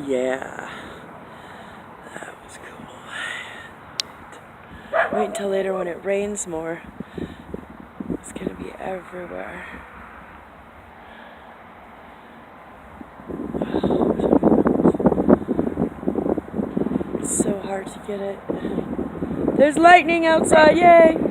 Yeah, that was cool. Wait until later when it rains more. It's gonna be everywhere. It's so hard to get it. There's lightning outside, yay!